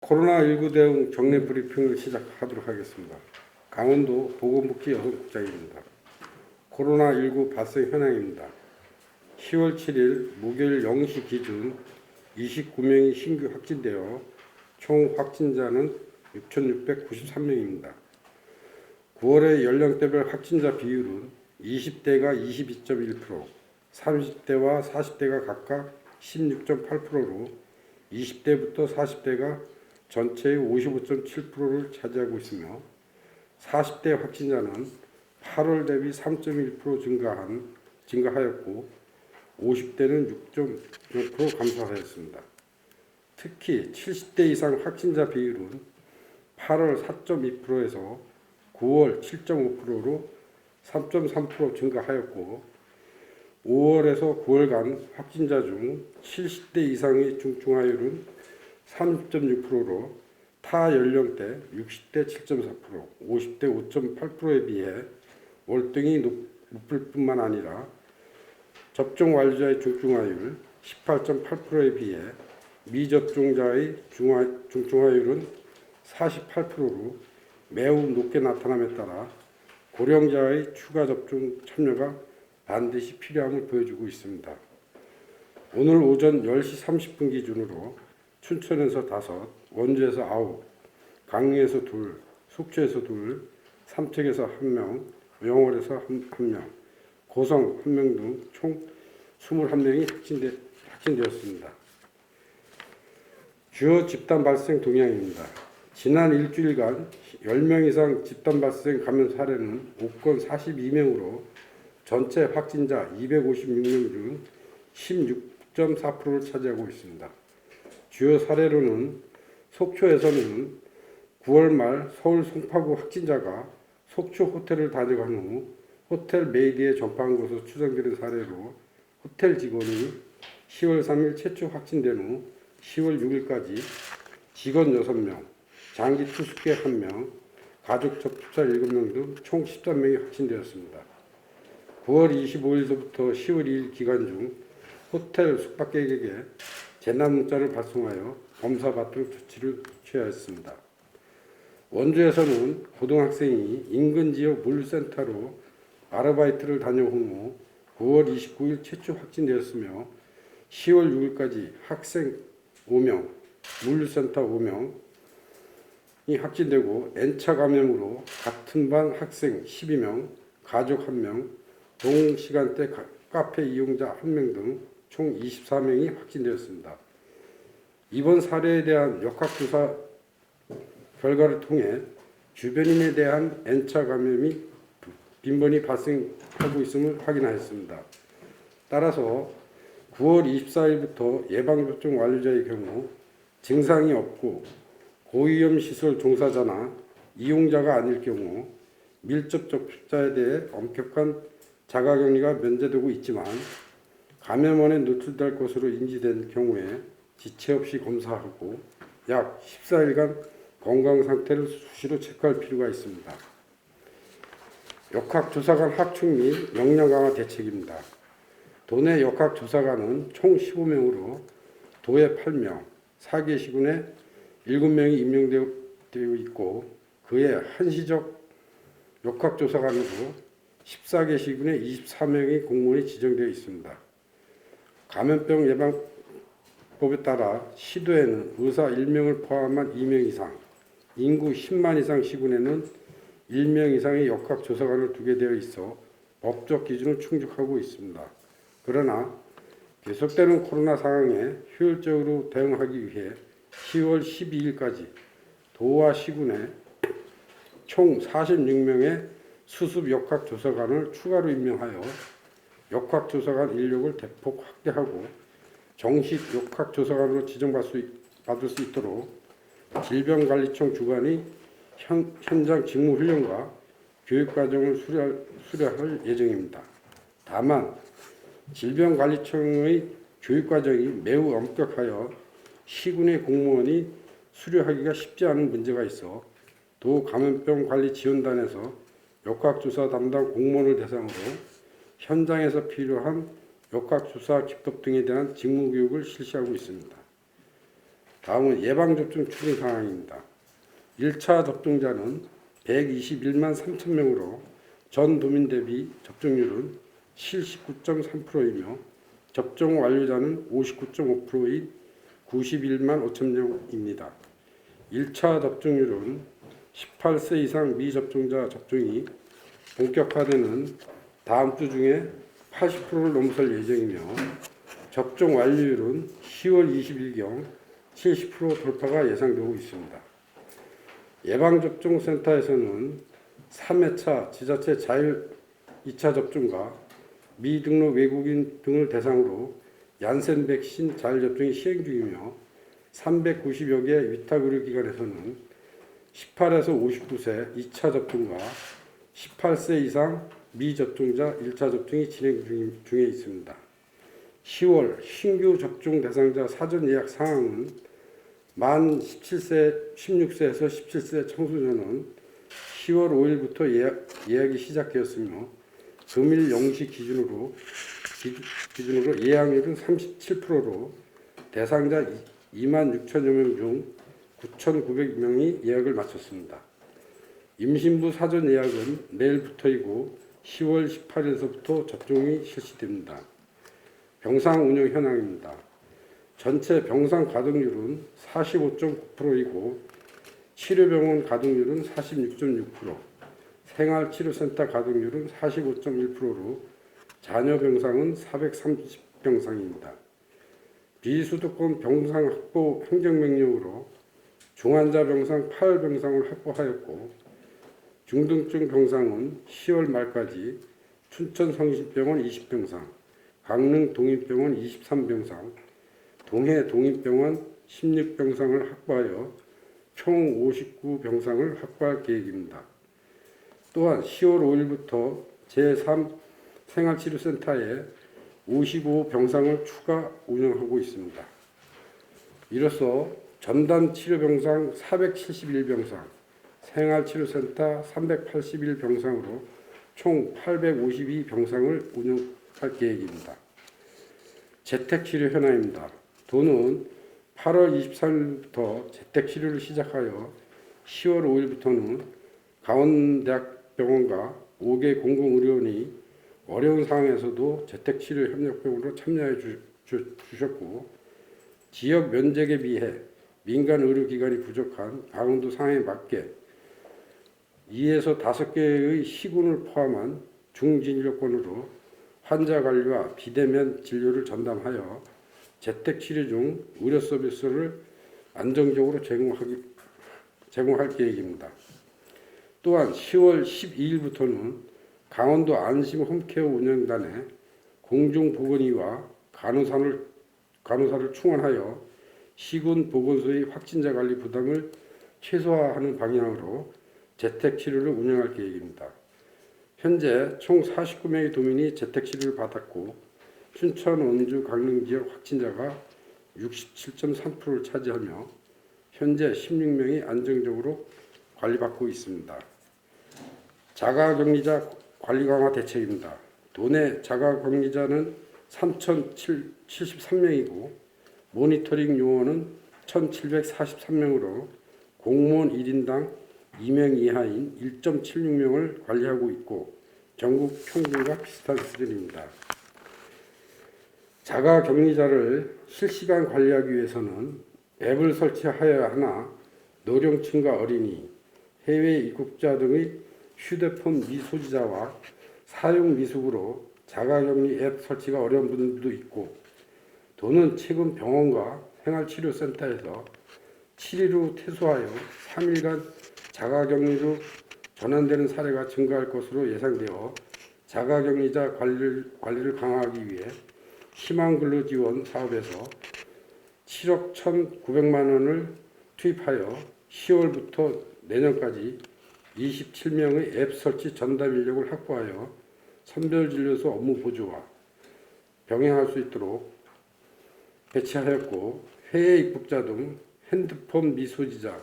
코로나19 대응 정례 브리핑을 시작하도록 하겠습니다. 강원도 보건복지 여성국장입니다. 코로나19 발생 현황입니다. 10월 7일 목요일 0시 기준 29명이 신규 확진되어 총 확진자는 6,693명입니다. 9월의 연령대별 확진자 비율은 20대가 22.1%, 30대와 40대가 각각 16.8%로 20대부터 40대가 전체의 55.7%를 차지하고 있으며 40대 확진자는 8월 대비 3.1% 증가하였고 50대는 6.0% 감소하였습니다. 특히 70대 이상 확진자 비율은 8월 4.2%에서 9월 7.5%로 3.3% 증가하였고 5월에서 9월간 확진자 중 70대 이상의 중증화율은 3.6%로 타 연령대 60대 7.4%, 50대 5.8%에 비해 월등히 높을 뿐만 아니라 접종 완료자의 중증화율 18.8%에 비해 미접종자의 중증화율은 48%로 매우 높게 나타남에 따라 고령자의 추가 접종 참여가 반드시 필요함을 보여주고 있습니다. 오늘 오전 10시 30분 기준으로 춘천에서 5, 원주에서 9, 강릉에서 2, 속초에서 2, 삼척에서 1명, 영월에서 1명, 고성 1명 등 총 21명이 확진되었습니다. 주요 집단 발생 동향입니다. 지난 일주일간 10명 이상 집단 발생 감염 사례는 5건 42명으로 전체 확진자 256명 중 16.4%를 차지하고 있습니다. 주요 사례로는 속초에서는 9월 말 서울 송파구 확진자가 속초 호텔을 다녀간 후 호텔 메이드에 전파한 것으로 추정되는 사례로 호텔 직원이 10월 3일 최초 확진된 후 10월 6일까지 직원 6명, 장기 투숙객 1명, 가족 접촉자 7명 등 총 13명이 확진되었습니다. 9월 25일부터 10월 2일 기간 중 호텔 숙박객에게 재난 문자를 발송하여 검사받도록 조치를 취하였습니다. 원주에서는 고등학생이 인근 지역 물류센터로 아르바이트를 다녀온 후 9월 29일 최초 확진되었으며 10월 6일까지 학생 5명, 물류센터 5명이 확진되고 N차 감염으로 같은 반 학생 12명, 가족 1명, 동시간대 카페 이용자 1명 등 총 24명이 확진되었습니다. 이번 사례에 대한 역학조사 결과를 통해 주변인에 대한 N차 감염이 빈번히 발생하고 있음을 확인하였습니다. 따라서 9월 24일부터 예방접종 완료자의 경우 증상이 없고 고위험 시설 종사자나 이용자가 아닐 경우 밀접 접촉자에 대해 엄격한 자가격리가 면제되고 있지만 감염원에 노출될 것으로 인지된 경우에 지체 없이 검사하고 약 14일간 건강 상태를 수시로 체크할 필요가 있습니다. 역학조사관 확충 및 역량 강화 대책입니다. 도내 역학조사관은 총 15명으로 도에 8명, 4개 시군에 7명이 임명되어 있고 그에 한시적 역학조사관으로 14개 시군에 24명의 공무원이 지정되어 있습니다. 감염병 예방법에 따라 시도에는 의사 1명을 포함한 2명 이상, 인구 10만 이상 시군에는 1명 이상의 역학조사관을 두게 되어 있어 법적 기준을 충족하고 있습니다. 그러나 계속되는 코로나 상황에 효율적으로 대응하기 위해 10월 12일까지 도와 시군에 총 46명의 수습 역학조사관을 추가로 임명하여 역학조사관 인력을 대폭 확대하고 정식 역학조사관으로 지정받을 수 있도록 질병관리청 주관이 현장 직무 훈련과 교육과정을 수료할 예정입니다. 다만 질병관리청의 교육과정이 매우 엄격하여 시군의 공무원이 수료하기가 쉽지 않은 문제가 있어 도 감염병관리지원단에서 역학조사 담당 공무원을 대상으로 현장에서 필요한 역학조사 기법 등에 대한 직무교육을 실시하고 있습니다. 다음은 예방접종 추진 상황입니다. 1차 접종자는 121만 3천 명으로 전 도민 대비 접종률은 79.3%이며 접종 완료자는 59.5%인 91만 5천 명입니다. 1차 접종률은 18세 이상 미접종자 접종이 본격화되는 다음 주 중에 80%를 넘어설 예정이며 접종 완료율은 10월 20일경 70% 돌파가 예상되고 있습니다. 예방접종센터에서는 3회차 지자체 자율 2차 접종과 미등록 외국인 등을 대상으로 얀센 백신 자율접종이 시행 중이며 390여 개 위탁의료기관에서는 18에서 59세 2차 접종과 18세 이상 미접종자 1차 접종이 진행 중에 있습니다. 10월 신규 접종 대상자 사전 예약 상황은 만 16세에서 17세 청소년은 10월 5일부터 예약이 시작되었으며 금일 0시 기준으로 예약률은 37%로 대상자 2만 6천여 명 중 9,900명이 예약을 마쳤습니다. 임신부 사전 예약은 내일부터이고 10월 18일서부터 접종이 실시됩니다. 병상 운영 현황입니다. 전체 병상 가동률은 45.9%이고 치료병원 가동률은 46.6%, 생활치료센터 가동률은 45.1%로 자녀 병상은 430병상입니다. 비수도권 병상 확보 행정명령으로 중환자 병상 8병상을 확보하였고 중등증 병상은 10월 말까지 춘천성심병원 20병상, 강릉 동인병원 23병상, 동해 동인병원 16병상을 확보하여 총 59병상을 확보할 계획입니다. 또한 10월 5일부터 제3 생활치료센터에 55병상을 추가 운영하고 있습니다. 이로써 전담치료병상 471병상, 생활치료센터 381병상으로 총 852병상을 운영할 계획입니다. 재택치료 현황입니다. 도는 8월 23일부터 재택치료를 시작하여 10월 5일부터는 강원대학병원과 5개 공공의료원이 어려운 상황에서도 재택치료 협력병으로 참여해 주셨고 지역 면적에 비해 민간 의료기관이 부족한 강원도 상황에 맞게 2에서 5개의 시군을 포함한 중진료권으로 환자 관리와 비대면 진료를 전담하여 재택치료 중 의료 서비스를 안정적으로 제공할 계획입니다. 또한 10월 12일부터는 강원도 안심 홈케어 운영단에 공중보건의와 간호사를 충원하여 시군 보건소의 확진자 관리 부담을 최소화하는 방향으로 재택치료를 운영할 계획입니다. 현재 총 49명의 도민이 재택치료를 받았고 춘천, 원주, 강릉 지역 확진자가 67.3%를 차지하며 현재 16명이 안정적으로 관리받고 있습니다. 자가격리자 관리 강화 대책입니다. 도내 자가격리자는 3,073명이고 모니터링 요원은 1,743명으로 공무원 1인당 2명 이하인 1.76명을 관리하고 있고 전국 평균과 비슷한 수준입니다. 자가격리자를 실시간 관리하기 위해서는 앱을 설치하여야 하나 노령층과 어린이, 해외 입국자 등의 휴대폰 미소지자와 사용 미숙으로 자가격리 앱 설치가 어려운 분들도 있고 도는 최근 병원과 생활치료센터에서 7일 후 퇴소하여 3일간 자가격리로 전환되는 사례가 증가할 것으로 예상되어 자가격리자 관리를 강화하기 위해 희망근로지원 사업에서 7억 1,900만 원을 투입하여 10월부터 내년까지 27명의 앱 설치 전담 인력을 확보하여 선별진료소 업무 보조와 병행할 수 있도록 배치하였고 해외 입국자 등 핸드폰 미소지자,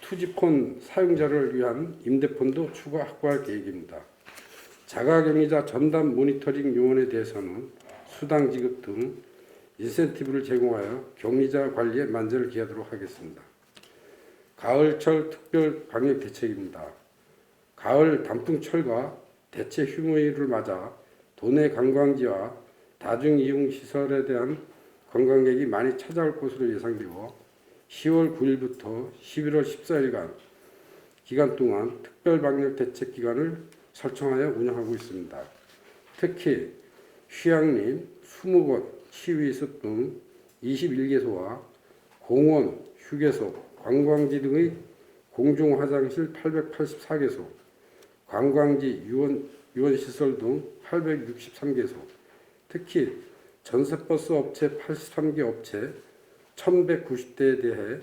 투지폰 사용자를 위한 임대폰도 추가 확보할 계획입니다. 자가격리자 전담 모니터링 요원에 대해서는 수당 지급 등 인센티브를 제공하여 격리자 관리에 만전을 기하도록 하겠습니다. 가을철 특별 방역 대책입니다. 가을 단풍철과 대체 휴무일을 맞아 도내 관광지와 다중이용시설에 대한 관광객이 많이 찾아올 것으로 예상되고 10월 9일부터 11월 14일간 기간 동안 특별 방역 대책 기간을 설정하여 운영하고 있습니다. 특히 휴양림, 수목원, 치유이습 등 21개소와 공원, 휴게소, 관광지 등의 공중화장실 884개소, 관광지, 유원시설 등 863개소, 특히 전세버스 업체 83개 업체 1190대에 대해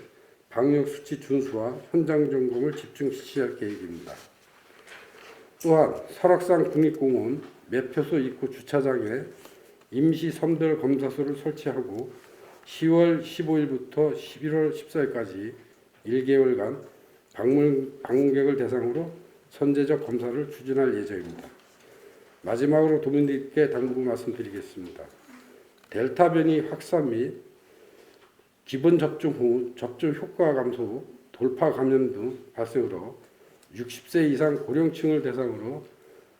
방역수치 준수와 현장 점검을 집중 실시할 계획입니다. 또한 설악산 국립공원 매표소 입구 주차장에 임시 선별 검사소를 설치하고 10월 15일부터 11월 14일까지 1개월간 방문객을 대상으로 선제적 검사를 추진할 예정입니다. 마지막으로 도민들께 당부 말씀드리겠습니다. 델타 변이 확산 및 기본 접종 후 접종 효과 감소, 돌파 감염 등 발생으로 60세 이상 고령층을 대상으로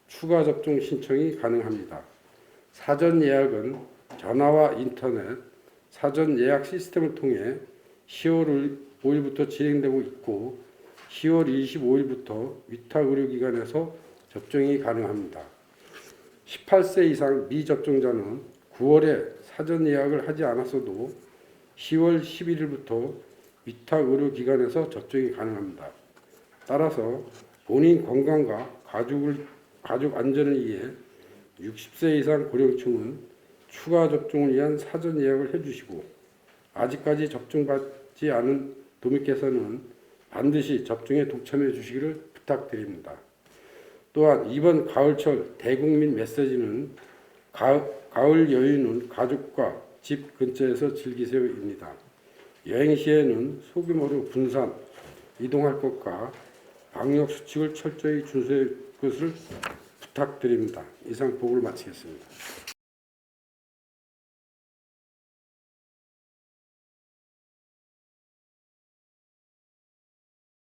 추가 접종 신청이 가능합니다. 사전 예약은 전화와 인터넷 사전 예약 시스템을 통해 10월 5일부터 진행되고 있고 10월 25일부터 위탁의료기관에서 접종이 가능합니다. 18세 이상 미접종자는 9월에 사전 예약을 하지 않았어도 10월 11일부터 위탁의료기관에서 접종이 가능합니다. 따라서 본인 건강과 가족 안전을 위해 60세 이상 고령층은 추가 접종을 위한 사전 예약을 해주시고 아직까지 접종받지 않은 도민께서는 반드시 접종에 동참해 주시기를 부탁드립니다. 또한 이번 가을철 대국민 메시지는 가을 여유는 가족과 집 근처에서 즐기세요입니다. 여행 시에는 소규모로 분산, 이동할 것과 방역 수칙을 철저히 준수할 것을 부탁드립니다. 이상 보고를 마치겠습니다.